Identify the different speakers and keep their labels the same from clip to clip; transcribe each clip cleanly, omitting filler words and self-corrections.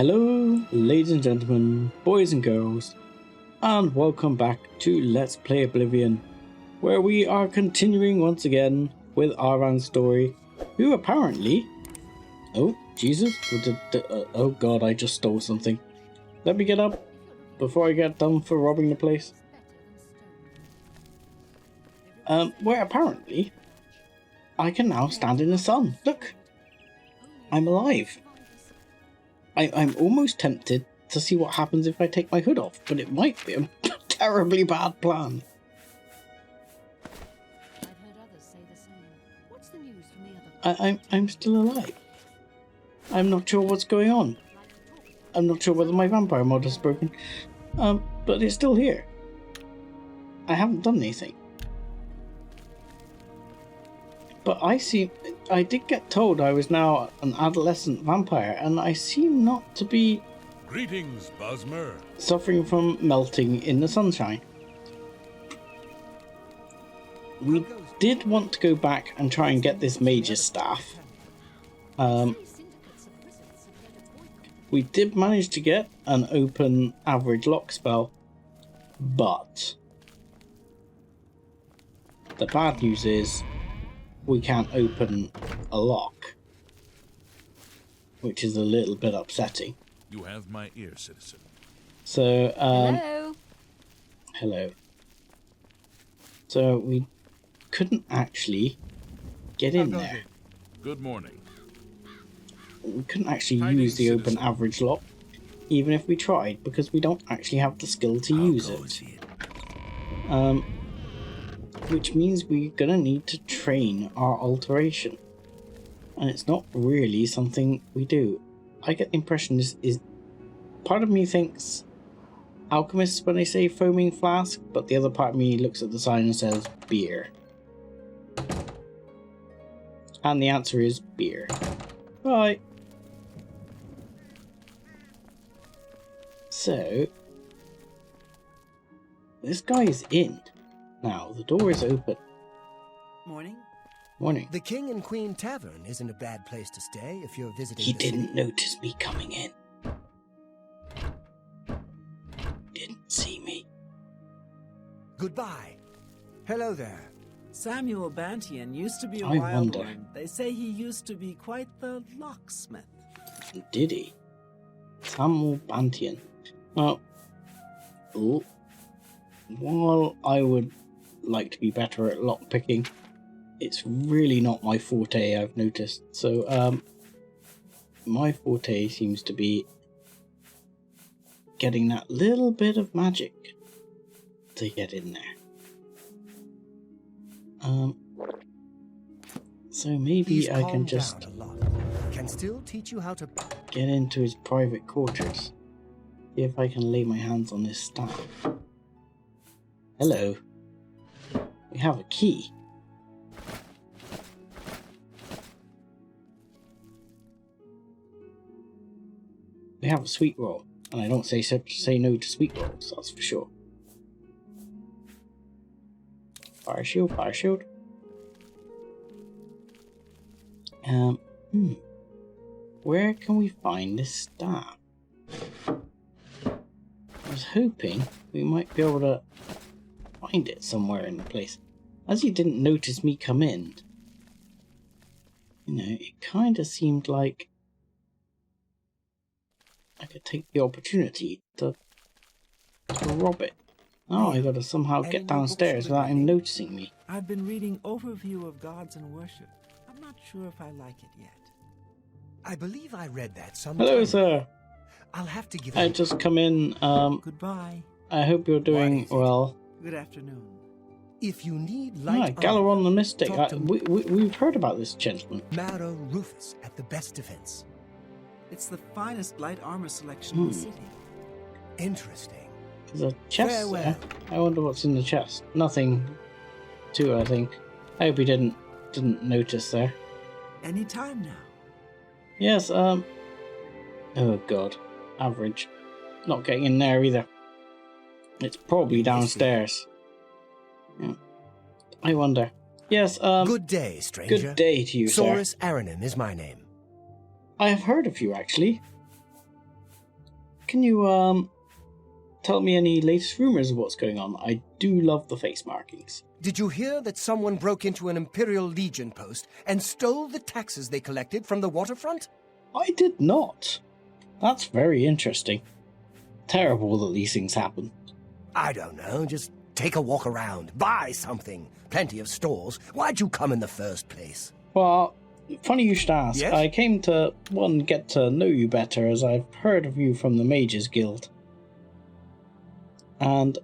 Speaker 1: Hello, ladies and gentlemen, boys and girls, and welcome back to Let's Play Oblivion, where we are continuing once again with Arvan's story, who apparently... Oh, Jesus, oh god, I just stole something. Let me get up before I get done for robbing the place. Where apparently I can now stand in the sun. Look, I'm alive. I'm almost tempted to see what happens if I take my hood off, but it might be a terribly bad plan.
Speaker 2: I've heard others say the same. What's the news from the other?
Speaker 1: I'm still alive. I'm not sure what's going on. I'm not sure whether my vampire mod is broken, but it's still here. I haven't done anything. But I did get told I was now an adolescent vampire, and I seem not to be...
Speaker 3: Greetings, Bosmer.
Speaker 1: Suffering from melting in the sunshine. We did want to go back and try and get this mage's staff. We did manage to get an open average lock spell, but the bad news is we can't open a lock, which is a little bit upsetting.
Speaker 3: You have my ear, citizen.
Speaker 1: So,
Speaker 2: Hello.
Speaker 1: hello. So we couldn't actually get in there.
Speaker 3: Good morning.
Speaker 1: We couldn't actually use the open average lock, even if we tried, because we don't actually have the skill to use it. Which means we're gonna need to train our alteration, and it's not really something we do. I get the impression this is part of me thinks alchemists when they say foaming flask, but the other part of me looks at the sign and says beer. And the answer is beer. Right. So this guy is in. Now, the door is open.
Speaker 4: Morning.
Speaker 1: Morning.
Speaker 4: The King and Queen Tavern isn't a bad place to stay if you're visiting
Speaker 1: He
Speaker 4: the
Speaker 1: didn't
Speaker 4: city.
Speaker 1: notice me coming in. Didn't see me.
Speaker 4: Goodbye. Hello there.
Speaker 5: Samuel Bantian used to be a
Speaker 1: I
Speaker 5: wild
Speaker 1: wonder.
Speaker 5: one. They say he used to be quite the locksmith.
Speaker 1: Did he? Samuel Bantian. Now, while I would like to be better at lockpicking, it's really not my forte, I've noticed. So, my forte seems to be getting that little bit of magic to get in there. So maybe
Speaker 4: He's
Speaker 1: I can
Speaker 4: calmed
Speaker 1: just
Speaker 4: down a lot. Can still teach you how to...
Speaker 1: get into his private quarters. See if I can lay my hands on his staff. Hello. We have a key. We have a sweet roll, and I don't say no to sweet rolls, that's for sure. Fire shield, fire shield. Where can we find this staff? I was hoping we might be able to find it somewhere in the place. As he didn't notice me come in, you know, it kind of seemed like I could take the opportunity to rob it. Oh, I gotta somehow get downstairs without him noticing me.
Speaker 5: I've been reading Overview of Gods and Worship. I'm not sure if I like it yet.
Speaker 4: I believe I read that sometime.
Speaker 1: Hello, sir.
Speaker 4: I'll have to give
Speaker 1: I
Speaker 4: it...
Speaker 1: just come in.
Speaker 5: Goodbye.
Speaker 1: I hope you're doing
Speaker 4: Why is it?
Speaker 1: well.
Speaker 5: Good afternoon.
Speaker 4: If you need
Speaker 1: Ah,
Speaker 4: light
Speaker 1: Galaron the Mystic.
Speaker 4: talk to
Speaker 1: We've heard about this gentleman.
Speaker 4: Mara Rufus at the best defense.
Speaker 5: It's the finest light armor selection in the city.
Speaker 4: Interesting.
Speaker 1: There's a chest there.
Speaker 4: Farewell.
Speaker 1: I wonder what's in the chest. Nothing too, I think. I hope he didn't notice there.
Speaker 5: Any time now.
Speaker 1: Yes, oh god. Average. Not getting in there either. It's probably downstairs. Yeah. I wonder. Yes,
Speaker 4: Good day, stranger.
Speaker 1: good day to you, sir.
Speaker 4: Saurus Aranim is my name.
Speaker 1: I have heard of you, actually. can you tell me any latest rumors of what's going on? I do love the face markings.
Speaker 4: Did you hear that someone broke into an Imperial Legion post and stole the taxes they collected from the waterfront?
Speaker 1: I did not. That's very interesting. Terrible that these things happen.
Speaker 4: I don't know, just take a walk around, buy something. Plenty of stores. Why'd you come in the first place?
Speaker 1: Well, funny you should ask.
Speaker 4: Yes?
Speaker 1: I came to, one, get to know you better, as I've heard of you from the Mages Guild. And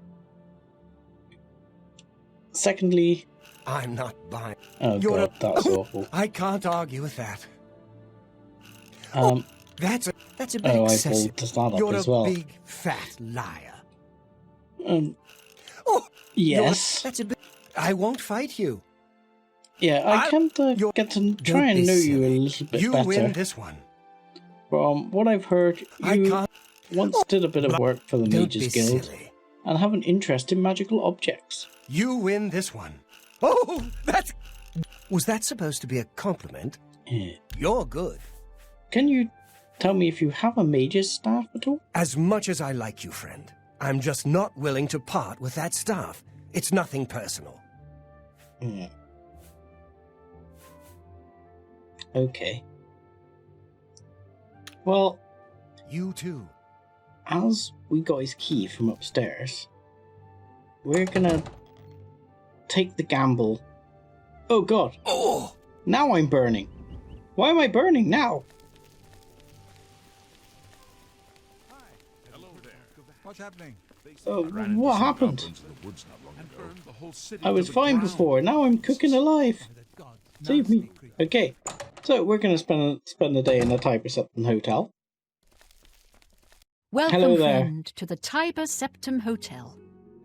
Speaker 1: secondly...
Speaker 4: I'm not buying.
Speaker 1: Oh god, that's awful.
Speaker 4: I can't argue with that. That's a bit
Speaker 1: I
Speaker 4: excessive.
Speaker 1: pulled the start up
Speaker 4: You're
Speaker 1: as
Speaker 4: a
Speaker 1: well.
Speaker 4: big, fat liar.
Speaker 1: Yes.
Speaker 4: That's a bit... I won't fight you.
Speaker 1: Yeah, I came to get to try and know you a little bit
Speaker 4: You
Speaker 1: better.
Speaker 4: win this one.
Speaker 1: From what I've heard, you once did a bit of work for the
Speaker 4: Don't
Speaker 1: Mages
Speaker 4: be
Speaker 1: Guild
Speaker 4: silly.
Speaker 1: and have an interest in magical objects.
Speaker 4: You win this one. Oh, that's... Was that supposed to be a compliment?
Speaker 1: Yeah.
Speaker 4: You're good.
Speaker 1: Can you tell me if you have a mage's staff at all?
Speaker 4: As much as I like you, friend, I'm just not willing to part with that staff. It's nothing personal.
Speaker 1: Yeah. Okay. Well,
Speaker 4: You too.
Speaker 1: as we got his key from upstairs, we're gonna take the gamble. Oh god,
Speaker 4: Oh!
Speaker 1: now I'm burning. Why am I burning now?
Speaker 3: Hello there.
Speaker 5: What's happening?
Speaker 1: Oh,
Speaker 3: Ran into
Speaker 1: what
Speaker 3: some
Speaker 1: happened?
Speaker 3: goblins in the woods not long ago.
Speaker 5: burned
Speaker 3: The whole city
Speaker 1: I
Speaker 3: to
Speaker 1: was
Speaker 3: the
Speaker 1: fine
Speaker 3: ground.
Speaker 1: before, now I'm cooking alive.
Speaker 5: The gods.
Speaker 1: Save me. Okay, so we're gonna spend the day in the Tiber Septon Hotel.
Speaker 2: Welcome,
Speaker 1: Hello there.
Speaker 2: friend, to the Tiber Septum Hotel.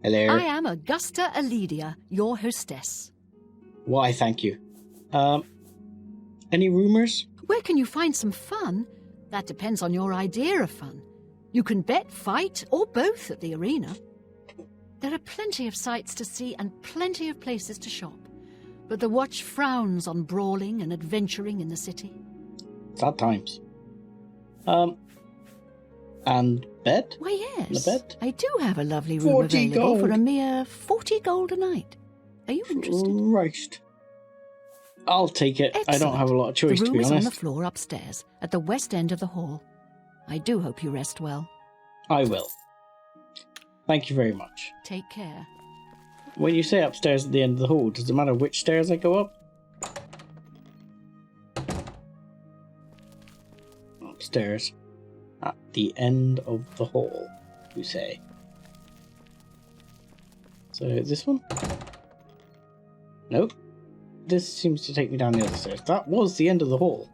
Speaker 1: Hello.
Speaker 2: I am Augusta Aledia, your hostess.
Speaker 1: Why, thank you. Any rumors?
Speaker 2: Where can you find some fun? That depends on your idea of fun. You can bet, fight, or both at the arena. There are plenty of sights to see and plenty of places to shop. But the watch frowns on brawling and adventuring in the city.
Speaker 1: Sad times. And bed?
Speaker 2: Why, yes.
Speaker 1: The bed?
Speaker 2: I do have a lovely room
Speaker 1: 40
Speaker 2: available for
Speaker 1: gold.
Speaker 2: a mere 40 gold a night. Are you interested?
Speaker 1: Christ. I'll take it. I don't
Speaker 2: Excellent.
Speaker 1: have a lot of choice,
Speaker 2: the
Speaker 1: to
Speaker 2: room
Speaker 1: be
Speaker 2: is on the
Speaker 1: honest.
Speaker 2: floor upstairs, at the west end of the hall. I do hope you rest well.
Speaker 1: I will. Thank you very much.
Speaker 2: Take care.
Speaker 1: When you say upstairs at the end of the hall, does it matter which stairs I go up? Upstairs. At the end of the hall, you say. So, this one? Nope. This seems to take me down the other stairs. That was the end of the hall.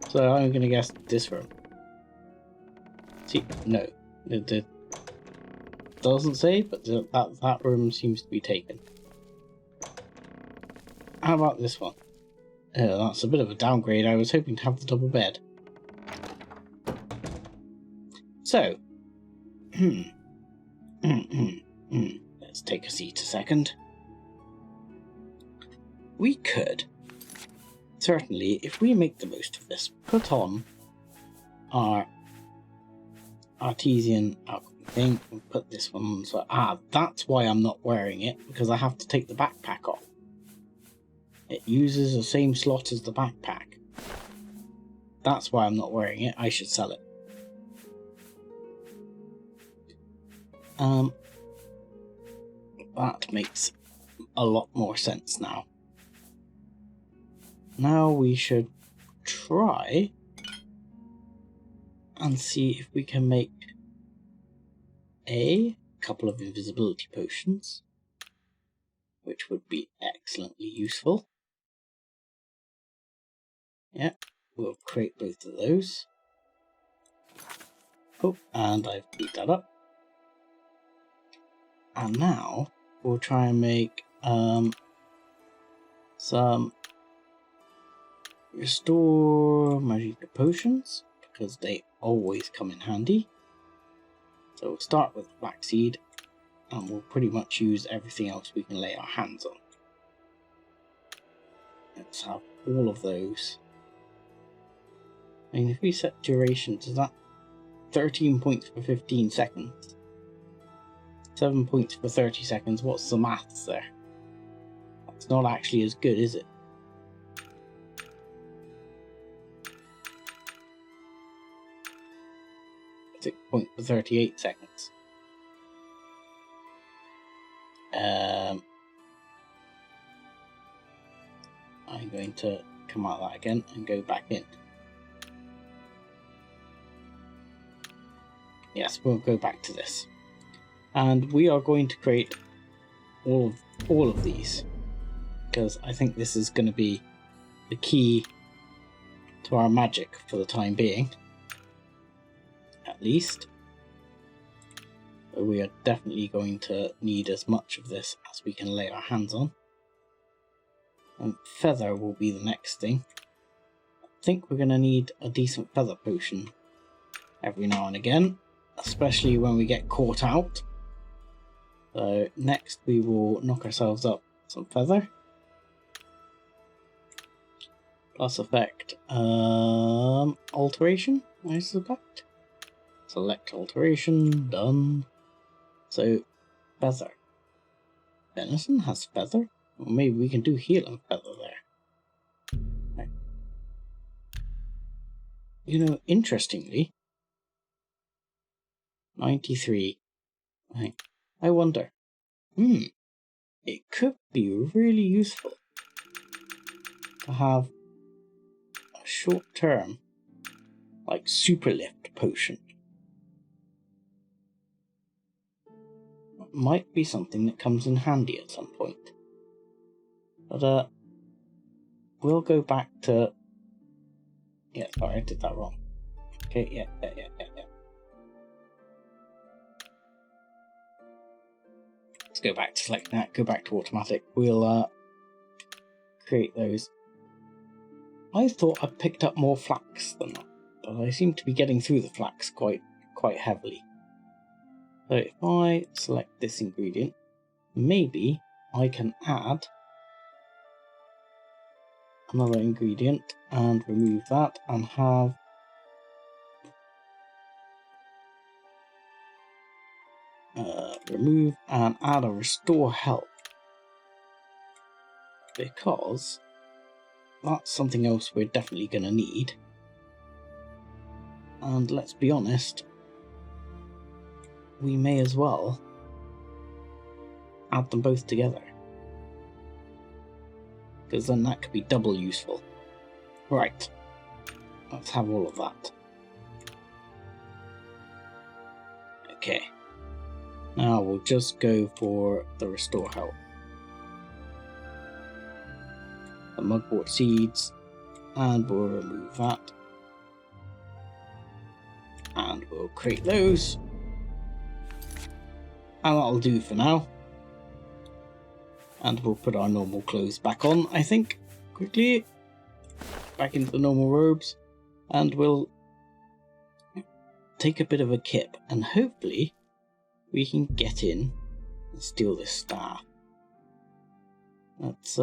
Speaker 1: So, I'm going to guess this room. See, no. It doesn't say, but that room seems to be taken. How about this one? Oh, that's a bit of a downgrade. I was hoping to have the double bed. So, let's take a seat a second. We could, certainly, if we make the most of this, put on our artesian alchemy thing and put this one on. So, that's why I'm not wearing it, because I have to take the backpack off. It uses the same slot as the backpack. That's why I'm not wearing it. I should sell it. That makes a lot more sense now. Now we should try and see if we can make a couple of invisibility potions, which would be excellently useful. Yeah, we'll create both of those. Oh, and I've beat that up. And now we'll try and make some restore magic potions, because they always come in handy. So we'll start with black seed, and we'll pretty much use everything else we can lay our hands on. Let's have all of those. I mean, if we set duration, does that 13 points for 15 seconds. 7 points for 30 seconds. What's the maths there? That's not actually as good, is it? Six points for 38 seconds. I'm going to come out of that again and go back in. Yes, we'll go back to this. And we are going to create all of these, because I think this is going to be the key to our magic for the time being, at least. So we are definitely going to need as much of this as we can lay our hands on. And feather will be the next thing. I think we're going to need a decent feather potion every now and again, especially when we get caught out. So next we will knock ourselves up some feather. Plus effect alteration, I suspect. Select alteration, done. So feather. Venison has feather? Or maybe we can do heal and feather there. Right. You know, interestingly, 93. Right. I wonder. It could be really useful to have a short term, like super lift potion. It might be something that comes in handy at some point. But we'll go back to. Yeah, sorry, I did that wrong. Okay, yeah. Let's go back to select that, go back to automatic. We'll create those. I thought I picked up more flax than that, but I seem to be getting through the flax quite heavily. So if I select this ingredient, maybe I can add another ingredient and remove that and have remove and add a restore health, because that's something else we're definitely going to need. And let's be honest, we may as well add them both together, because then that could be double useful. Right, let's have all of that. Okay, now we'll just go for the restore health. The mugwort seeds, and we'll remove that. And we'll create those. And that'll do for now. And we'll put our normal clothes back on, I think, quickly. Back into the normal robes. And we'll take a bit of a kip. And hopefully we can get in and steal this staff. Let's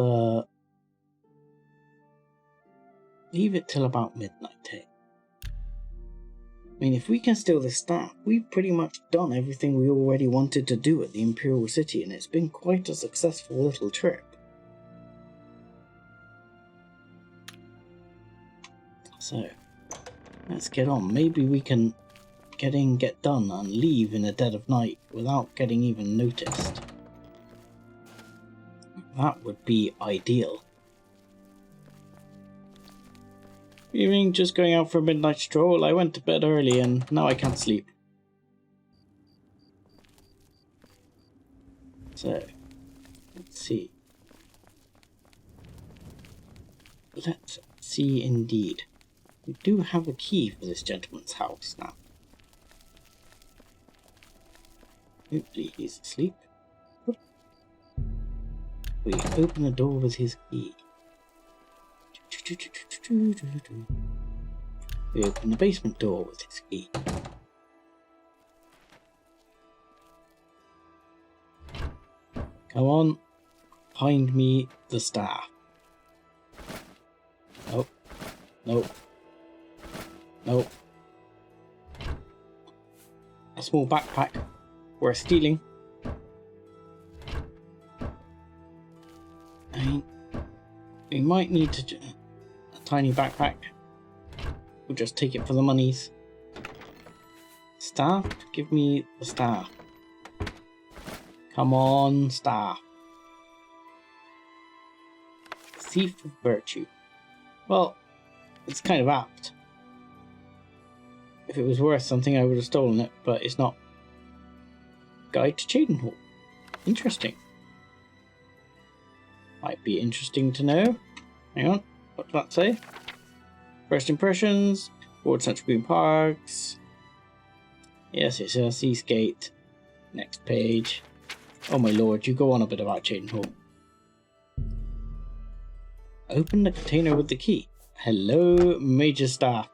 Speaker 1: leave it till about midnight, eh? I mean, if we can steal this staff, we've pretty much done everything we already wanted to do at the Imperial City, and it's been quite a successful little trip. So, let's get on. Maybe we can get in, get done, and leave in the dead of night without getting even noticed. That would be ideal. Evening, just going out for a midnight stroll. I went to bed early and now I can't sleep. So, let's see. Let's see indeed. We do have a key for this gentleman's house now. Hopefully he's asleep. We open the door with his key. We open the basement door with his key. Come on, find me the staff. Nope. Nope. Nope. a small backpack worth stealing. I mean, we might need a tiny backpack. We'll just take it for the monies. Staff? Give me the staff. Come on, staff. Thief of Virtue. Well, it's kind of apt. If it was worth something, I would have stolen it, but it's not. Guide to Cheydinhall. Interesting. Might be interesting to know. Hang on, what did that say? First impressions, Ward Central Green Parks. Yes, it's a Seagate. Next page. Oh my lord, you go on a bit about Cheydinhall. Open the container with the key. Hello, Major Staff.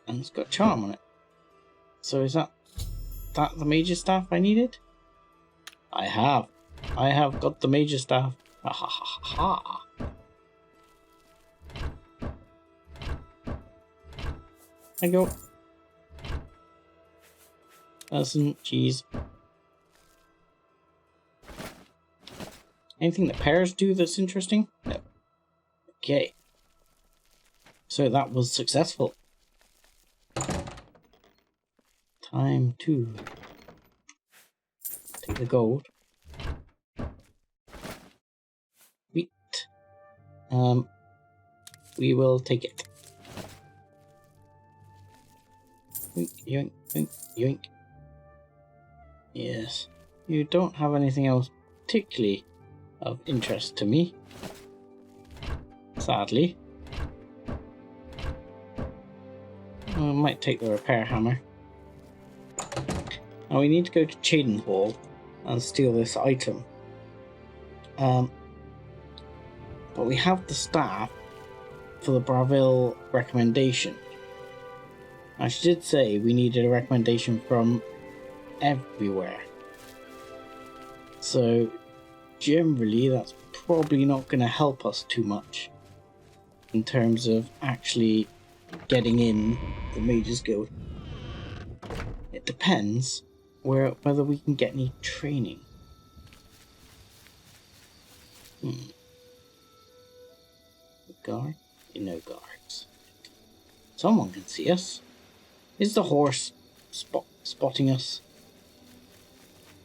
Speaker 1: And it's got charm on it. So is that the Major Staff I needed? I have got the Major Staff. Ha ha ha ha. There you go. That's some cheese. Anything that pears do that's interesting? No. Okay. So that was successful. Time to take the gold. Wheat. We will take it. Yoink, yoink, yoink, yoink. Yes. You don't have anything else particularly of interest to me. Sadly. I might take the repair hammer. Now we need to go to Cheydinhall and steal this item. But we have the staff for the Braville recommendation. Now she did say we needed a recommendation from everywhere. So generally that's probably not going to help us too much in terms of actually getting in the Mages Guild. It depends whether we can get any training. Guard? No guards. Someone can see us. Is the horse spotting us?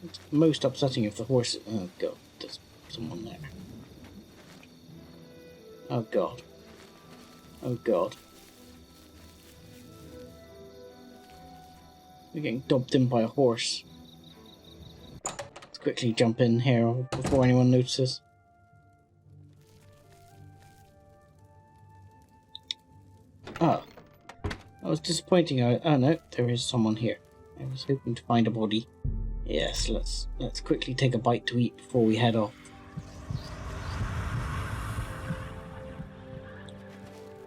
Speaker 1: It's most upsetting if the horse... Oh god, there's someone there. Oh god. Oh god. We're getting dumped in by a horse. Let's quickly jump in here before anyone notices. Oh. That was disappointing. Oh no, there is someone here. I was hoping to find a body. Yes, let's quickly take a bite to eat before we head off.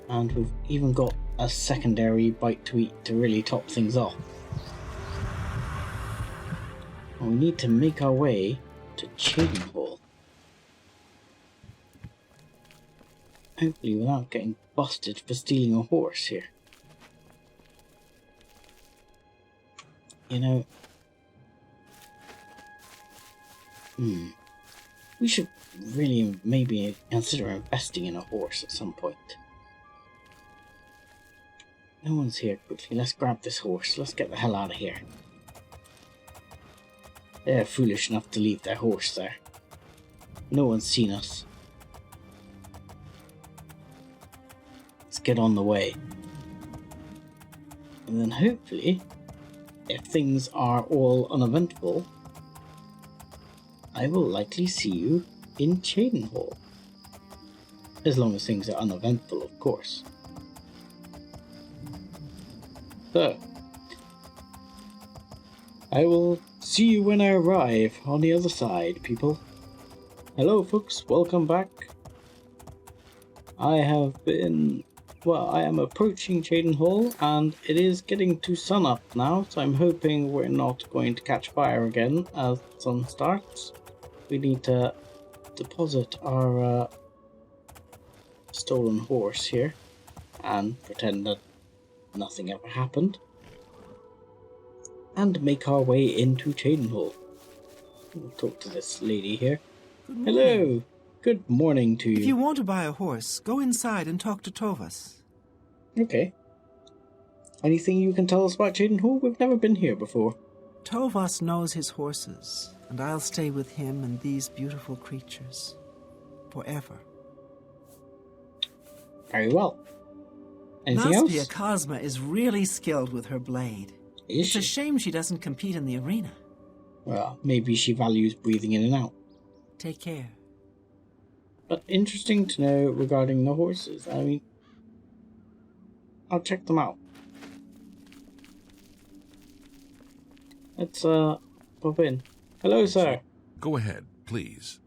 Speaker 1: And we've even got a secondary bite to eat to really top things off. And we need to make our way to Cheydinhall. Hopefully without getting busted for stealing a horse here. You know... we should really maybe consider investing in a horse at some point. No one's here. Quickly, let's grab this horse. Let's get the hell out of here. They're foolish enough to leave their horse there. No one's seen us. Let's get on the way. And then hopefully, if things are all uneventful, I will likely see you in Cheydinhall. As long as things are uneventful, of course. So, I will see you when I arrive on the other side, people. Hello, folks. Welcome back. I am approaching Cheydinhall, and it is getting to sun up now, so I'm hoping we're not going to catch fire again as the sun starts. We need to deposit our stolen horse here and pretend that nothing ever happened, and make our way into Cheydinhall. We'll talk to this lady here.
Speaker 5: Good morning.
Speaker 1: Hello. Good morning to you.
Speaker 5: If you want to buy a horse, go inside and talk to Tovas.
Speaker 1: Okay. Anything you can tell us about Cheydinhall? We've never been here before.
Speaker 5: Tovas knows his horses, and I'll stay with him and these beautiful creatures. Forever.
Speaker 1: Very well. Anything
Speaker 5: Naspia
Speaker 1: else?
Speaker 5: Cosma is really skilled with her blade.
Speaker 1: Is
Speaker 5: It's a
Speaker 1: she?
Speaker 5: shame she doesn't compete in the arena.
Speaker 1: Well, maybe she values breathing in and out.
Speaker 5: Take care.
Speaker 1: But interesting to know regarding the horses. I mean, I'll check them out. Let's pop in. Hello, sir.
Speaker 3: Go ahead, please.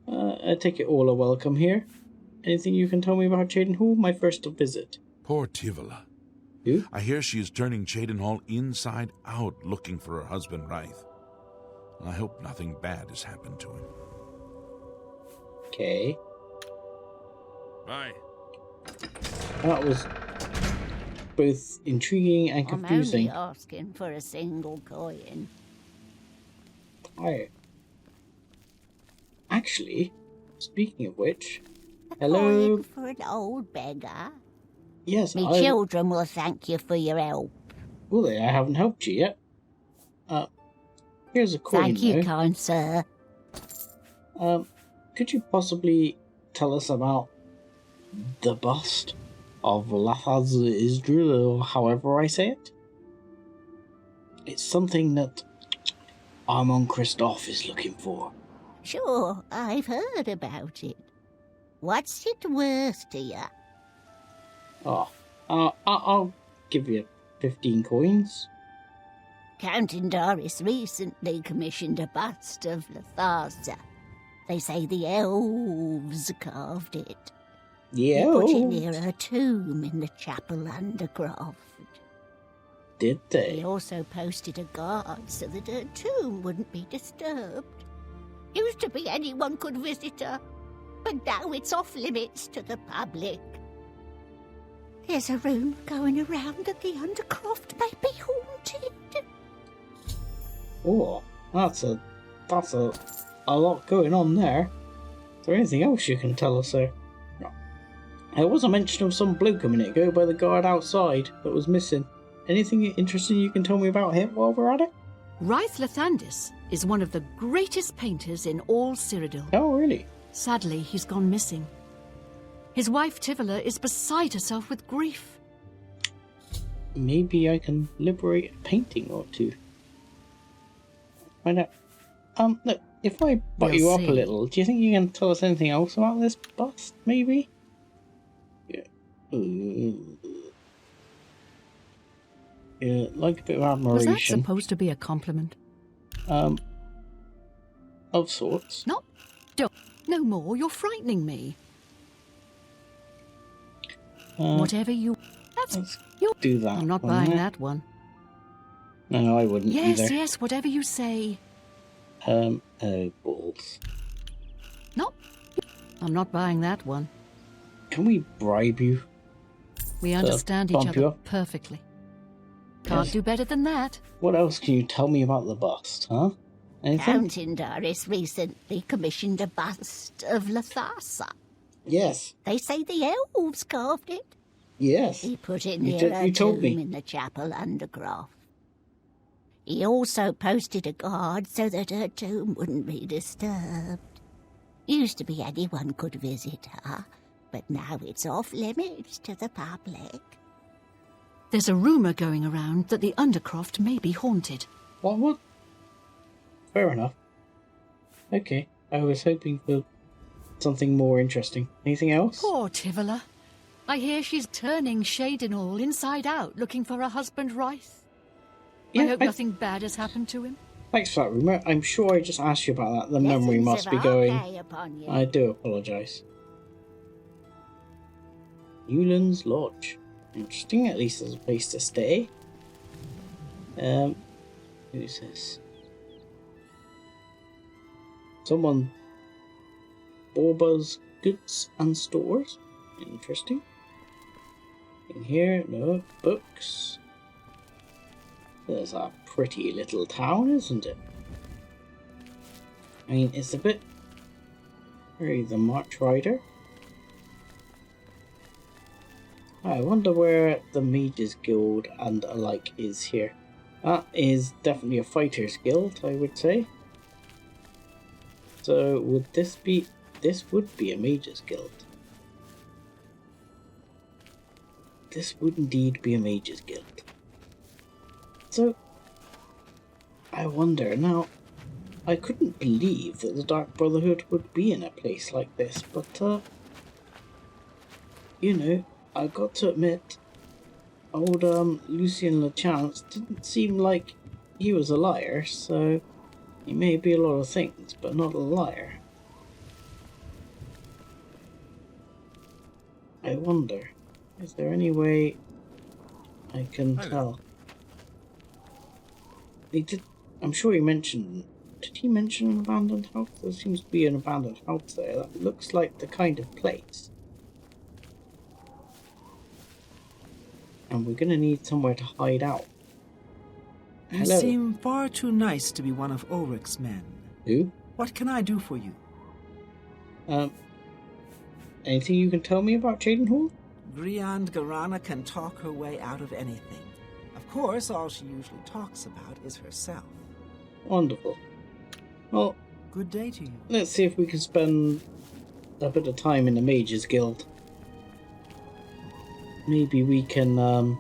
Speaker 1: I take it all are welcome here. Anything you can tell me about Cheydinhall? My first visit.
Speaker 3: Poor Tivola.
Speaker 1: Who?
Speaker 3: I hear she is turning Cheydinhall inside out looking for her husband Wraith. I hope nothing bad has happened to him.
Speaker 1: Okay.
Speaker 3: Bye.
Speaker 1: That was both intriguing and confusing.
Speaker 6: I'm only asking for a single coin.
Speaker 1: Actually, speaking of which,
Speaker 6: A
Speaker 1: hello.
Speaker 6: coin for an old beggar.
Speaker 1: Yes,
Speaker 6: Me children will thank you for your help.
Speaker 1: Well, I haven't helped you yet. Here's a coin.
Speaker 6: Thank you,
Speaker 1: though.
Speaker 6: kind sir.
Speaker 1: Could you possibly tell us about the bust of Lathaz Isdril, or however I say it? It's something that Armand Christophe is looking for.
Speaker 6: Sure, I've heard about it. What's it worth to you?
Speaker 1: I'll give you 15 coins.
Speaker 6: Count Indaris recently commissioned a bust of Latharsa. They say the elves carved it.
Speaker 1: Yeah.
Speaker 6: They put it near her tomb in the chapel undercroft.
Speaker 1: Did
Speaker 6: They
Speaker 1: they?
Speaker 6: also posted a guard so that her tomb wouldn't be disturbed. Used to be anyone could visit her, but now it's off limits to the public. There's a rumour going around that the undercroft may be haunted.
Speaker 1: Oh, that's a lot going on there. Is there anything else you can tell us, sir? No. There was a mention of some bloke a minute ago by the guard outside that was missing. Anything interesting you can tell me about him while we're at it?
Speaker 2: Wraith Lathandis is one of the greatest painters in all Cyrodiil.
Speaker 1: Oh, really?
Speaker 2: Sadly, he's gone missing. His wife Tivola is beside herself with grief.
Speaker 1: Maybe I can liberate a painting or two. Find out. Look, if I butt
Speaker 2: We'll
Speaker 1: you up
Speaker 2: see.
Speaker 1: a little, do you think you can tell us anything else about this bust, maybe? Yeah. Yeah, like a bit of
Speaker 2: Was that
Speaker 1: admiration.
Speaker 2: supposed to be a compliment?
Speaker 1: Of sorts.
Speaker 2: No, don't. No more. You're frightening me. Whatever you...
Speaker 1: Let's
Speaker 2: you...
Speaker 1: do that.
Speaker 2: I'm not
Speaker 1: one
Speaker 2: buying
Speaker 1: there.
Speaker 2: that one.
Speaker 1: No, I wouldn't
Speaker 2: Yes,
Speaker 1: either.
Speaker 2: yes, whatever you say.
Speaker 1: Oh, balls.
Speaker 2: No, I'm not buying that one.
Speaker 1: Can we bribe you?
Speaker 2: We understand each
Speaker 1: bump you
Speaker 2: other
Speaker 1: up?
Speaker 2: perfectly. Can't
Speaker 1: Yes.
Speaker 2: do better than that.
Speaker 1: What else can you tell me about the bust, huh? Anything?
Speaker 6: Count Indaris recently commissioned a bust of Latharsa.
Speaker 1: Yes.
Speaker 6: They say the elves carved it.
Speaker 1: Yes.
Speaker 6: He put it
Speaker 1: You
Speaker 6: near her
Speaker 1: you told
Speaker 6: tomb
Speaker 1: me.
Speaker 6: in the chapel undercroft. He also posted a guard so that her tomb wouldn't be disturbed. Used to be anyone could visit her, but now it's off limits to the public.
Speaker 2: There's a rumour going around that the Undercroft may be haunted.
Speaker 1: What? Fair enough. Okay. I was hoping for something more interesting. Anything else?
Speaker 2: Poor Tivola. I hear she's turning Cheydinhall inside out, looking for her husband Wraith. I hope nothing bad has happened to him.
Speaker 1: Thanks for that rumour. I'm sure I just asked you about that. The memory
Speaker 6: Blessings
Speaker 1: must
Speaker 6: of
Speaker 1: be
Speaker 6: our
Speaker 1: going.
Speaker 6: pay upon you.
Speaker 1: I do apologise. Newlands Lodge. Interesting, at least there's a place to stay. Who's this? Someone. Borba's Goods and Stores. Interesting. In here, no books. There's a pretty little town, isn't it? I mean, it's a bit... Very the March Rider. I wonder where the Mages Guild and alike is here. That is definitely a Fighters Guild, I would say. So, would this be... This would be a Mages Guild. This would indeed be a Mages Guild. So, I wonder, now, I couldn't believe that the Dark Brotherhood would be in a place like this, but, you know, I've got to admit, old, Lucien LeChance didn't seem like he was a liar, so he may be a lot of things, but not a liar. I wonder, is there any way I can tell? I'm sure he mentioned... Did he mention an abandoned house? There seems to be an abandoned house there. That looks like the kind of place. And we're going to need somewhere to hide out.
Speaker 5: You seem far too nice to be one of Ulrich's men.
Speaker 1: Who?
Speaker 5: What can I do for you?
Speaker 1: Anything you can tell me about Cheydinhal?
Speaker 5: Griand Garana can talk her way out of anything. Of course, all she usually talks about is herself.
Speaker 1: Wonderful. Well,
Speaker 5: good day to you.
Speaker 1: Let's see if we can spend a bit of time in the Mages Guild. Maybe we can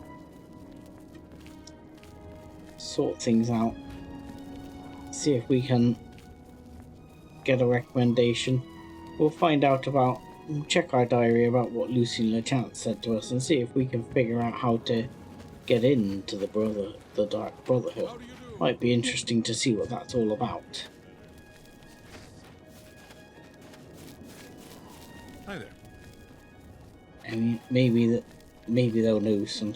Speaker 1: sort things out. See if we can get a recommendation. We'll find out about... We'll check our diary about what Lucien LeChance said to us and see if we can figure out how to get into the Dark Brotherhood. Might be interesting to see what that's all about.
Speaker 3: Hi there.
Speaker 1: I mean, maybe they'll know some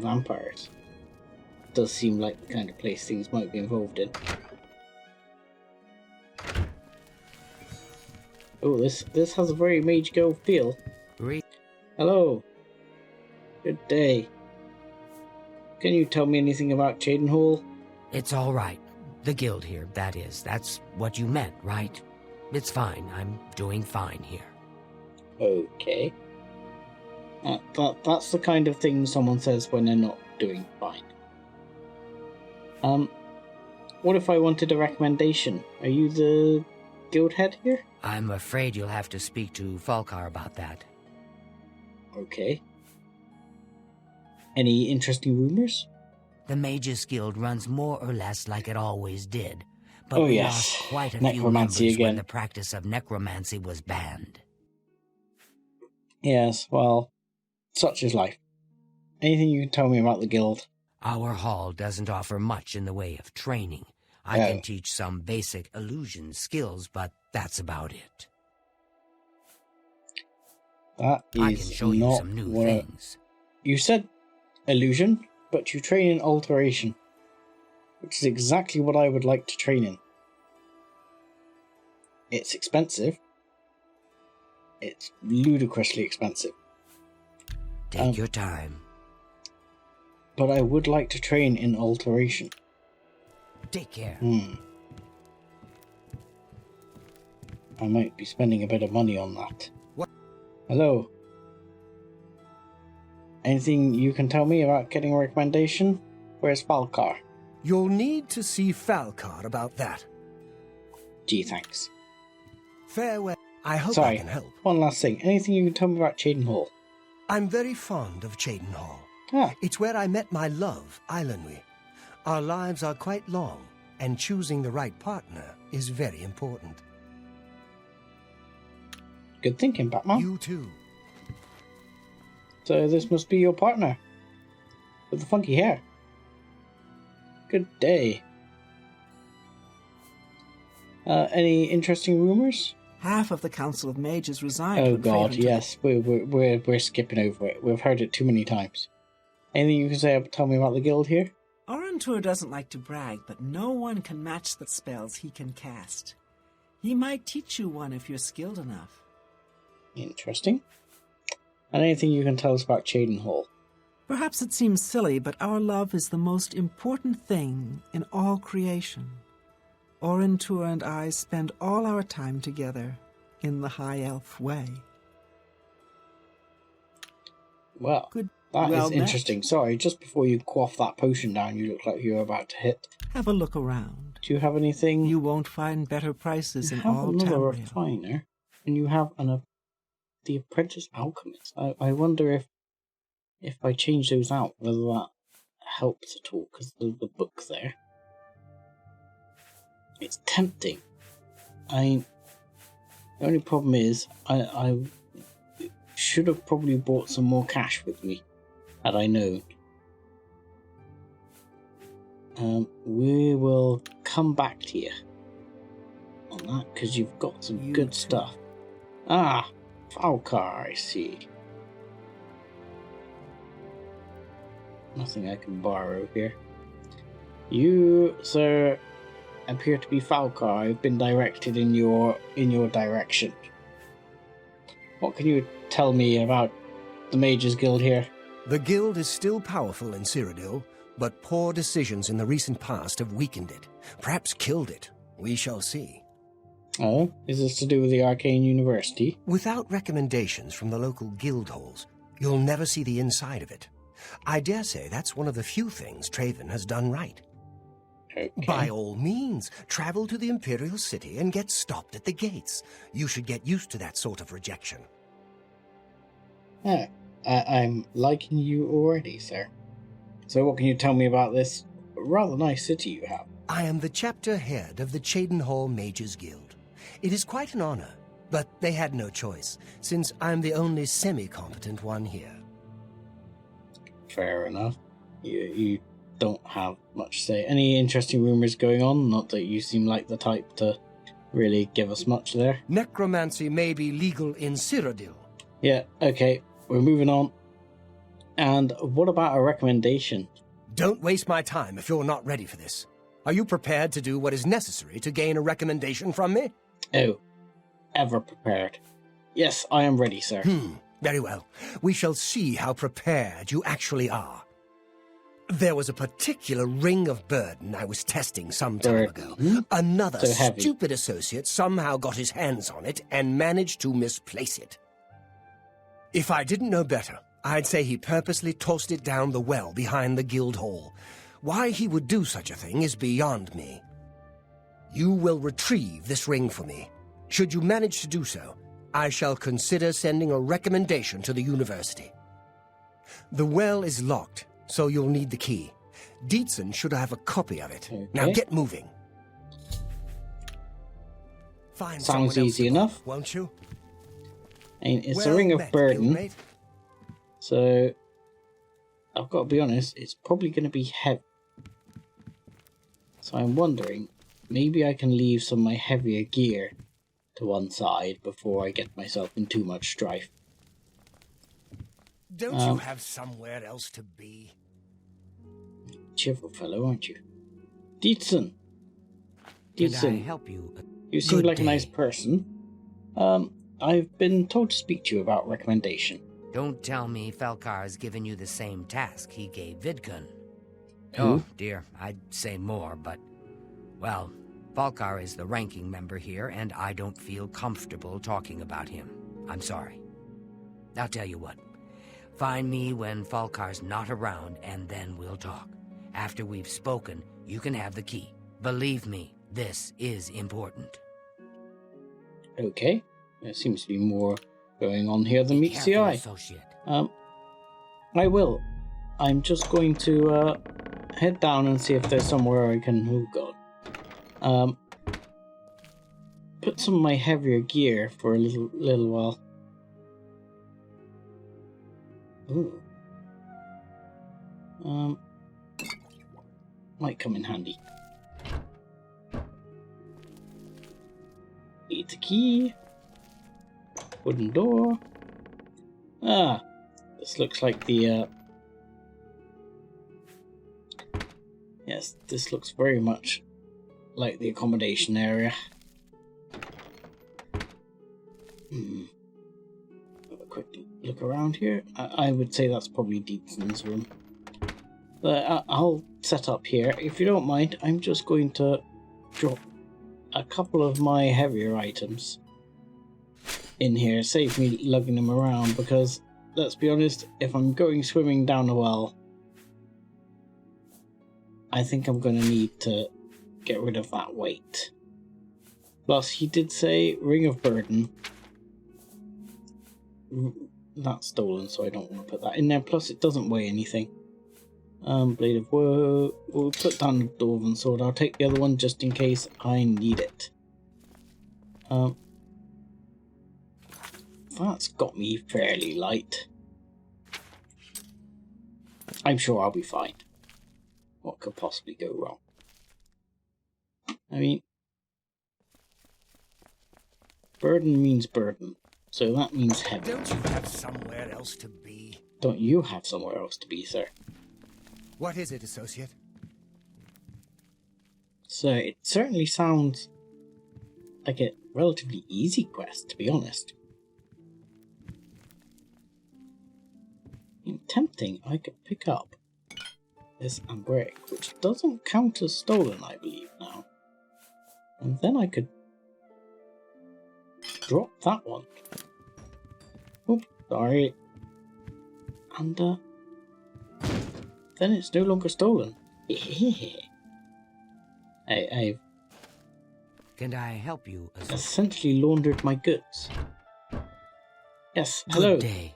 Speaker 1: vampires. Does seem like the kind of place things might be involved in. Oh, this has a very Mage Guild feel. Hello. Good day. Can you tell me anything about Cheydinhal?
Speaker 7: It's all right. The guild here, that is. That's what you meant, right? It's fine. I'm doing fine here.
Speaker 1: Okay. That's the kind of thing someone says when they're not doing fine. What if I wanted a recommendation? Are you the guild head here?
Speaker 7: I'm afraid you'll have to speak to Falkar about that.
Speaker 1: Okay. Any interesting rumors?
Speaker 7: The Mages Guild runs more or less like it always did. But
Speaker 1: oh,
Speaker 7: we
Speaker 1: yes.
Speaker 7: lost quite a
Speaker 1: Necromancy
Speaker 7: few members
Speaker 1: again.
Speaker 7: when the practice of necromancy was banned.
Speaker 1: Yes, well, such is life. Anything you can tell me about the guild?
Speaker 7: Our hall doesn't offer much in the way of training. I can teach some basic illusion skills, but that's about it.
Speaker 1: That is
Speaker 7: I can show you some new things.
Speaker 1: You said illusion, but you train in alteration, which is exactly what I would like to train in. It's expensive. It's ludicrously expensive.
Speaker 7: Take your time.
Speaker 1: But I would like to train in alteration.
Speaker 7: Take care.
Speaker 1: I might be spending a bit of money on that.
Speaker 4: What?
Speaker 1: Hello. Anything you can tell me about getting a recommendation? Where's Falkar?
Speaker 4: You'll need to see Falkar about that.
Speaker 1: Gee, thanks.
Speaker 4: Farewell. I hope
Speaker 1: Sorry,
Speaker 4: I can help.
Speaker 1: one last thing. Anything you can tell me about Cheydinhal?
Speaker 4: I'm very fond of Cheydinhal.
Speaker 1: Ah,
Speaker 4: It's where I met my love, Eilenwy. Our lives are quite long, and choosing the right partner is very important.
Speaker 1: good thinking, Batman.
Speaker 4: You too.
Speaker 1: So this must be your partner. With the funky hair. Good day. Any interesting rumors?
Speaker 5: Half of the Council of Mages resigned.
Speaker 1: Oh
Speaker 5: when
Speaker 1: god,
Speaker 5: Faven
Speaker 1: yes. We're skipping over it. We've heard it too many times. Anything you can tell me about the guild here?
Speaker 5: Arantur doesn't like to brag, but no one can match the spells he can cast. He might teach you one if you're skilled enough.
Speaker 1: Interesting. And anything you can tell us about Cheydinhal?
Speaker 5: Perhaps it seems silly, but our love is the most important thing in all creation. Orintur and I spend all our time together in the High Elf way.
Speaker 1: Well, that is interesting. Sorry, just before you quaff that potion down, you look like you were about to hit.
Speaker 5: Have a look around.
Speaker 1: Do you have anything?
Speaker 5: You won't find better prices in all
Speaker 1: You have another
Speaker 5: Tamriel.
Speaker 1: refiner, and you have the apprentice alchemist. I wonder if I change those out, whether that helps at all, because the book there. It's tempting. The only problem is, I should have probably brought some more cash with me, had I known. We will come back to you on that, because you've got some good stuff. Ah, Falcar, I see. Nothing I can borrow here. You, sir, appear to be Falcar. I've been directed in your direction. What can you tell me about the Mages Guild here?
Speaker 4: The guild is still powerful in Cyrodiil, but poor decisions in the recent past have weakened it. Perhaps killed it. We shall see.
Speaker 1: Oh, is this to do with the Arcane University?
Speaker 4: Without recommendations from the local guild halls, you'll never see the inside of it. I dare say that's one of the few things Traven has done right.
Speaker 1: Okay.
Speaker 4: By all means, travel to the Imperial City and get stopped at the gates. You should get used to that sort of rejection.
Speaker 1: I'm liking you already, sir. So what can you tell me about this rather nice city you have?
Speaker 4: I am the chapter head of the Cheydinhal Mages Guild. It is quite an honor, but they had no choice, since I'm the only semi-competent one here.
Speaker 1: Fair enough. You don't have much to say. Any interesting rumours going on? Not that you seem like the type to really give us much there.
Speaker 4: Necromancy may be legal in Cyrodiil.
Speaker 1: Yeah, okay. We're moving on. And what about a recommendation?
Speaker 4: Don't waste my time if you're not ready for this. Are you prepared to do what is necessary to gain a recommendation from me?
Speaker 1: Oh, ever prepared. Yes, I am ready, sir.
Speaker 4: Very well. We shall see how prepared you actually are. There was a particular ring of burden I was testing some time ago. Another stupid associate somehow got his hands on it and managed to misplace it. If I didn't know better, I'd say he purposely tossed it down the well behind the guild hall. Why he would do such a thing is beyond me. You will retrieve this ring for me. Should you manage to do so, I shall consider sending a recommendation to the university. The well is locked, so you'll need the key. Dietzen should have a copy of it. Okay. Now get moving. Find
Speaker 1: Sounds easy enough,
Speaker 4: won't you?
Speaker 1: And it's a ring of burden, so I've got to be honest, it's probably going to be heavy. So I'm wondering, maybe I can leave some of my heavier gear to one side before I get myself in too much strife.
Speaker 4: Don't you have somewhere else to be?
Speaker 1: Cheerful fellow, aren't you? Dietzen.
Speaker 7: Can I help you?
Speaker 1: You seem like a nice person. I've been told to speak to you about recommendation.
Speaker 7: Don't tell me Falcar's given you the same task he gave Vidkun.
Speaker 1: Who?
Speaker 7: Oh, dear, I'd say more, but... Well, Falcar is the ranking member here, and I don't feel comfortable talking about him. I'm sorry. I'll tell you what. Find me when Falcar's not around, and then we'll talk. After we've spoken, you can have the key. Believe me, this is important.
Speaker 1: Okay. There seems to be more going on here than meets the eye.
Speaker 7: Associate.
Speaker 1: I will. I'm just going to head down and see if there's somewhere I can... Oh god. Put some of my heavier gear for a little while. Ooh. Might come in handy. Need the key. Wooden door. Ah, this looks like the, yes, this looks very much like the accommodation area. Have a quick look around here. I would say that's probably Dietzon's room. But I'll set up here. If you don't mind, I'm just going to drop a couple of my heavier items in here. Save me lugging them around, because, let's be honest, if I'm going swimming down a well, I think I'm going to need to get rid of that weight. Plus, he did say Ring of Burden. That's stolen, so I don't want to put that in there. Plus, it doesn't weigh anything. Blade of Woe. We'll put down the Dwarven Sword. I'll take the other one just in case I need it. That's got me fairly light. I'm sure I'll be fine. What could possibly go wrong? I mean, burden means burden, so that means heavy.
Speaker 4: Don't you have somewhere else to be?
Speaker 1: Don't you have somewhere else to be, sir?
Speaker 4: What is it, associate?
Speaker 1: So, it certainly sounds like a relatively easy quest, to be honest. Tempting, I could pick up this Ambric, which doesn't count as stolen, I believe, now. And then I could drop that one. Oops, sorry. And, then it's no longer stolen. I've
Speaker 7: Can I help you?
Speaker 1: Essentially laundered my goods. Yes, hello.
Speaker 7: Good day.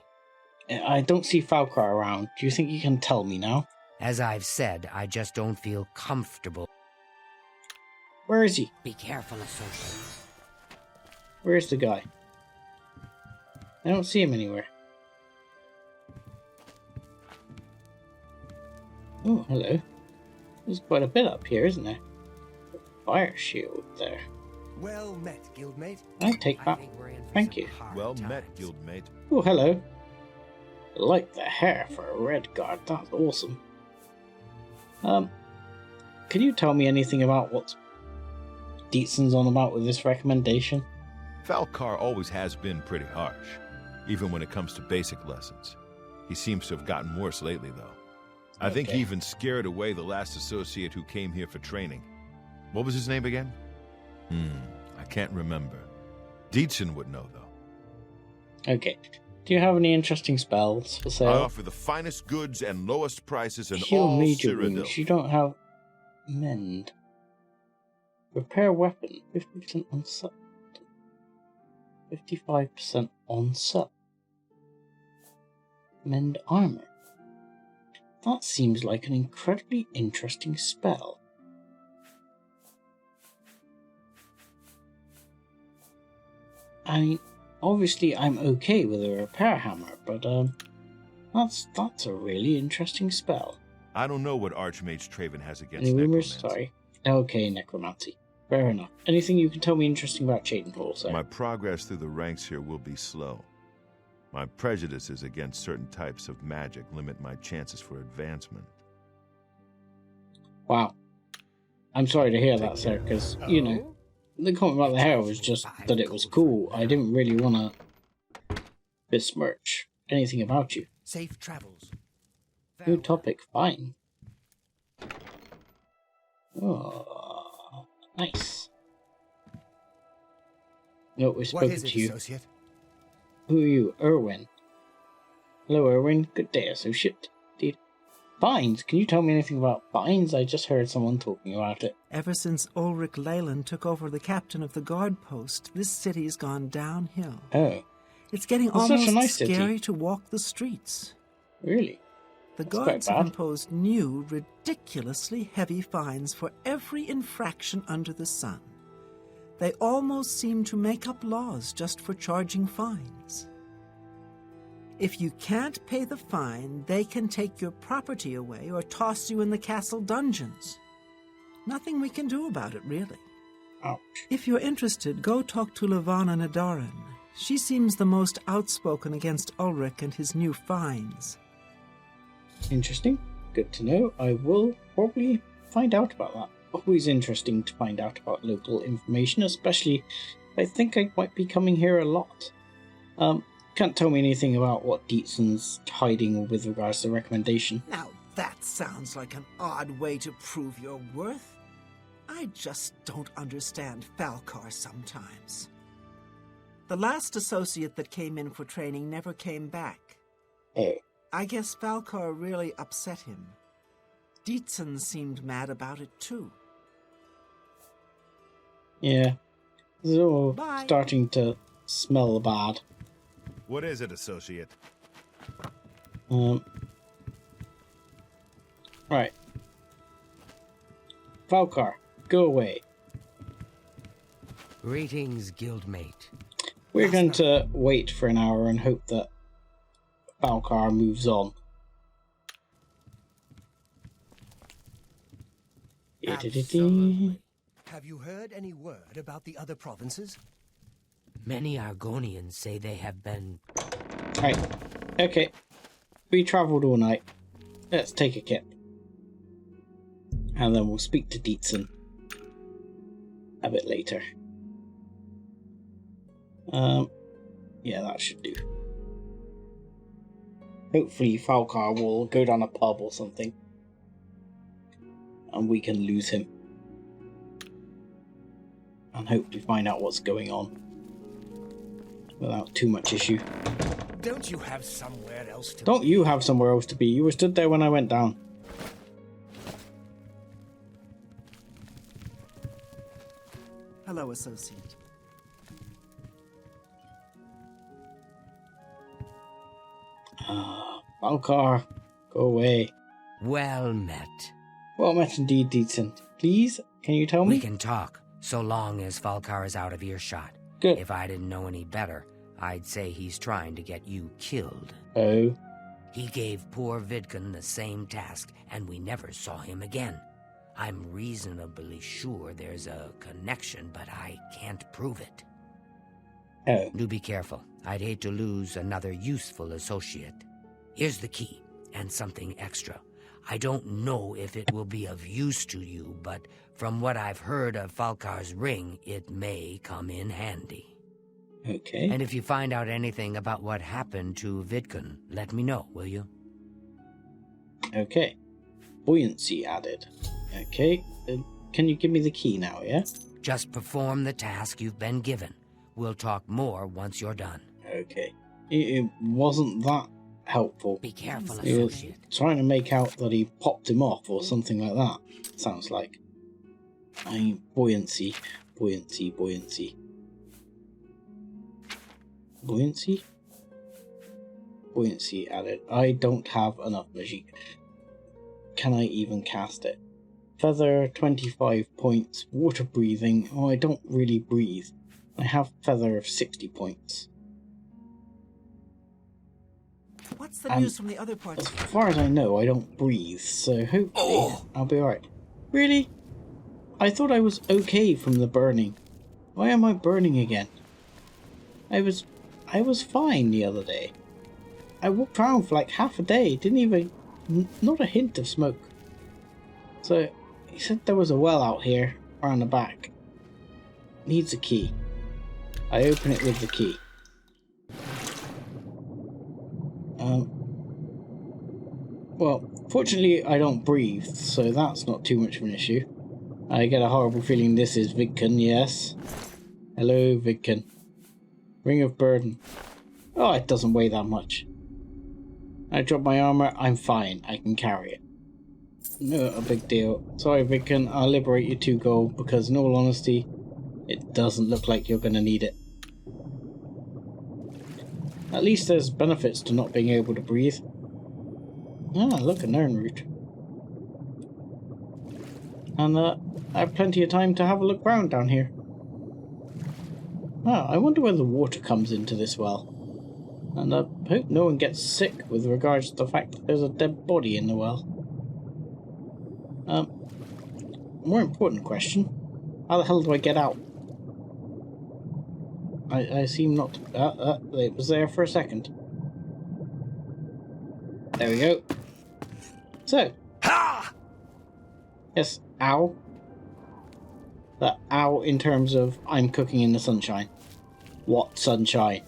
Speaker 1: I don't see Falcar around. Do you think you can tell me now?
Speaker 7: As I've said, I just don't feel comfortable.
Speaker 1: Where is he?
Speaker 7: Be careful, associate.
Speaker 1: Where's the guy? I don't see him anywhere. Oh, hello. There's quite a bit up here, isn't there? Fire shield there.
Speaker 4: Well met, guildmate.
Speaker 1: I take that. Thank you.
Speaker 3: Well met, guildmate.
Speaker 1: Oh, hello. I like the hair for a red guard. That's awesome. Can you tell me anything about what Dietzon's on about with this recommendation?
Speaker 8: Falcar always has been pretty harsh, even when it comes to basic lessons. He seems to have gotten worse lately, though. I think he even scared away the last associate who came here for training. What was his name again? I can't remember. Dietzon would know, though.
Speaker 1: Okay. Do you have any interesting spells for sale?
Speaker 8: I offer the finest goods and lowest prices in
Speaker 1: Heal
Speaker 8: all
Speaker 1: major
Speaker 8: Cyrodiil.
Speaker 1: wounds. You don't have mend. Repair weapon. 50% on set. 55% on set. Mend armor. That seems like an incredibly interesting spell. I mean, obviously I'm okay with a repair hammer, but that's a really interesting spell.
Speaker 8: I don't know what Archmage Traven has against
Speaker 1: Any rumors?
Speaker 8: necromancy.
Speaker 1: Sorry. Okay, necromancy. Fair enough. Anything you can tell me interesting about Cheydinhall, sir?
Speaker 8: My progress through the ranks here will be slow. My prejudices against certain types of magic limit my chances for advancement.
Speaker 1: Wow. I'm sorry to hear that, sir, because, you know, the comment about the hair was just that it was cool. I didn't really want to besmirch anything about you.
Speaker 4: Safe travels.
Speaker 1: New topic, fine. Oh, nice. No, we've
Speaker 4: What
Speaker 1: spoken
Speaker 4: is it,
Speaker 1: to you.
Speaker 4: associate?
Speaker 1: Who are you? Erwin. Hello, Erwin. Good day, associate. Indeed. Vines. Can you tell me anything about vines? I just heard someone talking about it.
Speaker 5: Ever since Ulrich Leyland took over the captain of the guard post, this city's gone downhill.
Speaker 1: Oh,
Speaker 5: It's getting
Speaker 1: It's such a
Speaker 5: almost
Speaker 1: nice city.
Speaker 5: scary to walk the streets.
Speaker 1: really?
Speaker 5: The
Speaker 1: That's quite
Speaker 5: guards have
Speaker 1: bad.
Speaker 5: imposed new, ridiculously heavy fines for every infraction under the sun. They almost seem to make up laws just for charging fines. If you can't pay the fine, they can take your property away or toss you in the castle dungeons. Nothing we can do about it, really.
Speaker 1: Ouch.
Speaker 5: If you're interested, go talk to Levana Nadarin. She seems the most outspoken against Ulrich and his new fines.
Speaker 1: Interesting. Good to know. I will probably find out about that. Always interesting to find out about local information, especially if I think I might be coming here a lot. can't tell me anything about what Dietzon's hiding with regards to the recommendation.
Speaker 5: Now that sounds like an odd way to prove your worth. I just don't understand Falcar sometimes. The last associate that came in for training never came back.
Speaker 1: Oh.
Speaker 5: I guess Falcar really upset him. Dietzon seemed mad about it too.
Speaker 1: Yeah. It's all
Speaker 5: Bye.
Speaker 1: starting to smell bad.
Speaker 8: What is it, associate?
Speaker 1: Right. Falcar, go away.
Speaker 7: Greetings, guildmate.
Speaker 1: We're going to wait for an hour and hope that Falcar moves on.
Speaker 4: Absolutely. Have you heard any word about the other provinces?
Speaker 7: Many Argonians say they have been...
Speaker 1: Right. Okay. We travelled all night. Let's take a kip. And then we'll speak to Dietzon a bit later. Yeah, that should do. Hopefully Falcar will go down a pub or something. And we can lose him. And hopefully find out what's going on. Without too much issue.
Speaker 4: Don't you have somewhere else to
Speaker 1: Don't you have somewhere else to be? You were stood there when I went down.
Speaker 5: Hello, associate.
Speaker 1: Falcar, go away.
Speaker 7: Well met.
Speaker 1: Well met indeed, Dietzon. Please, can you tell me?
Speaker 7: We can talk, so long as Falcar is out of earshot.
Speaker 1: Good.
Speaker 7: If I didn't know any better, I'd say he's trying to get you killed.
Speaker 1: Oh.
Speaker 7: He gave poor Vidkun the same task, and we never saw him again. I'm reasonably sure there's a connection, but I can't prove it.
Speaker 1: Oh.
Speaker 7: Do be careful. I'd hate to lose another useful associate. Here's the key, and something extra. I don't know if it will be of use to you, but from what I've heard of Falcar's ring, it may come in handy.
Speaker 1: Okay.
Speaker 7: And if you find out anything about what happened to Vidkun, let me know, will you?
Speaker 1: Okay. Buoyancy added. Okay. Can you give me the key now, yeah?
Speaker 7: Just perform the task you've been given. We'll talk more once you're done.
Speaker 1: Okay. It wasn't that helpful.
Speaker 7: Be careful,
Speaker 1: He was
Speaker 7: associate.
Speaker 1: trying to make out that he popped him off or something like that. Sounds like. Buoyancy. Buoyancy, buoyancy. Buoyancy? Buoyancy added. I don't have enough magic. Can I even cast it? Feather, 25 points. Water breathing. Oh, I don't really breathe. I have feather of 60 points.
Speaker 5: What's the news from the other parts?
Speaker 1: As far as I know, I don't breathe, so hopefully I'll be alright. Really? I thought I was okay from the burning. Why am I burning again? I was fine the other day. I walked around for like half a day, didn't even... not a hint of smoke. So, he said there was a well out here, around the back. Needs a key. I open it with the key. Well, fortunately I don't breathe, so that's not too much of an issue. I get a horrible feeling this is Vidkun, yes. Hello, Vidkun. Ring of Burden. Oh, it doesn't weigh that much. I drop my armor, I'm fine, I can carry it. No, a big deal. Sorry, Vidkun, I'll liberate you 2 gold, because in all honesty, it doesn't look like you're going to need it. At least there's benefits to not being able to breathe. Ah, look, a Nern root. And I have plenty of time to have a look round down here. Ah, I wonder where the water comes into this well. And I hope no one gets sick with regards to the fact that there's a dead body in the well. More important question. How the hell do I get out? I seem not to... it was there for a second. There we go. So. Yes, ow. That ow in terms of I'm cooking in the sunshine. What sunshine?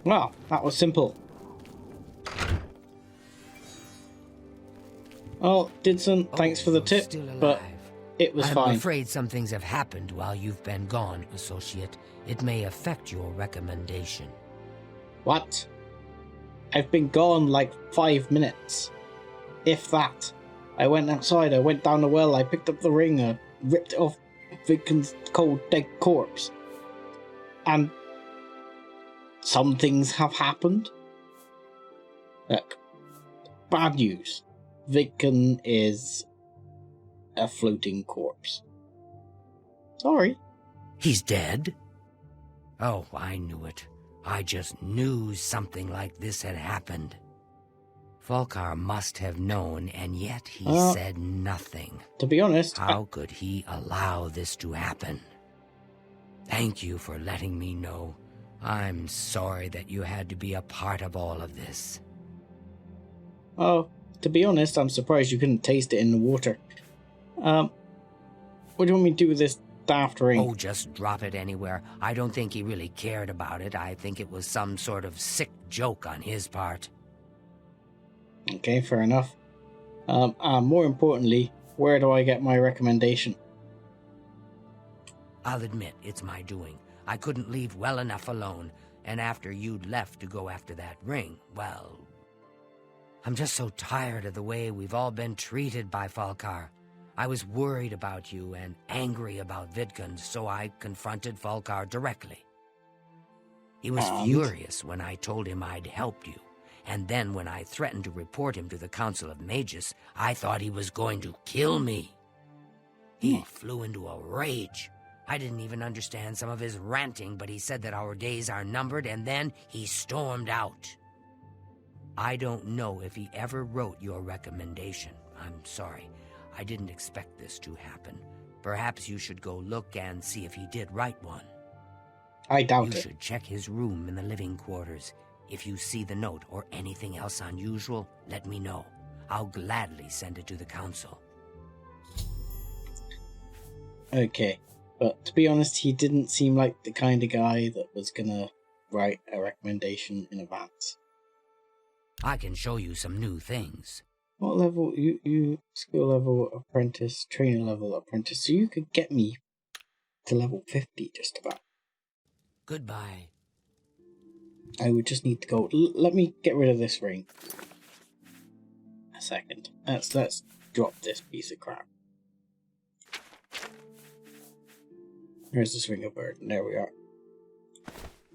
Speaker 1: Well, that was simple. Oh, Didson, thanks for the tip, but it was fine.
Speaker 7: I'm afraid some things have happened while you've been gone, Associate. It may affect your recommendation.
Speaker 1: What? I've been gone like 5 minutes. If that. I went outside, I went down the well, I picked up the ring, I ripped it off Vidkun's cold dead corpse. And some things have happened. Look, bad news. Vidkun is a floating corpse. Sorry.
Speaker 7: He's dead? Oh, I knew it. I just knew something like this had happened. Volkar must have known, and yet he said nothing.
Speaker 1: To be honest...
Speaker 7: How could he allow this to happen? Thank you for letting me know. I'm sorry that you had to be a part of all of this.
Speaker 1: Oh, to be honest, I'm surprised you couldn't taste it in the water. What do you want me to do with this daft ring?
Speaker 7: Oh, just drop it anywhere. I don't think he really cared about it. I think it was some sort of sick joke on his part.
Speaker 1: Okay, fair enough. More importantly, where do I get my recommendation?
Speaker 7: I'll admit, it's my doing. I couldn't leave well enough alone, and after you'd left to go after that ring, well... I'm just so tired of the way we've all been treated by Volkar. I was worried about you and angry about Vidkun, so I confronted Volkar directly. He was furious when I told him I'd helped you. And then when I threatened to report him to the Council of Mages, I thought he was going to kill me. He flew into a rage. I didn't even understand some of his ranting, but he said that our days are numbered, and then he stormed out. I don't know if he ever wrote your recommendation. I'm sorry. I didn't expect this to happen. Perhaps you should go look and see if he did write one.
Speaker 1: I doubt it.
Speaker 7: You should check his room in the living quarters. If you see the note or anything else unusual, let me know. I'll gladly send it to the council.
Speaker 1: Okay, but to be honest, he didn't seem like the kind of guy that was gonna write a recommendation in advance.
Speaker 7: I can show you some new things.
Speaker 1: What level? You skill level apprentice, trainer level apprentice, so you could get me to level 50 just about.
Speaker 7: Goodbye.
Speaker 1: I would just need to go... let me get rid of this ring. A second. Let's drop this piece of crap. Where's this ring of burden? There we are.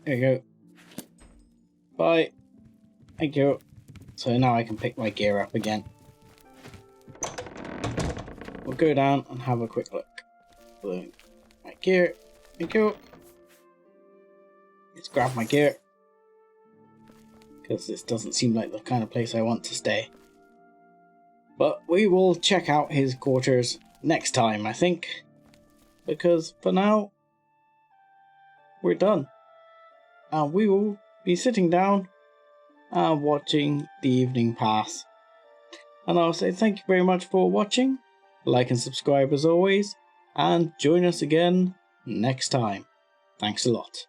Speaker 1: There you go. Bye. Thank you. So now I can pick my gear up again. We'll go down and have a quick look. My gear. Thank you. Let's grab my gear. Because this doesn't seem like the kind of place I want to stay. But we will check out his quarters next time, I think. Because for now, we're done. And we will be sitting down and watching the evening pass. And I'll say thank you very much for watching. Like and subscribe as always. And join us again next time. Thanks a lot.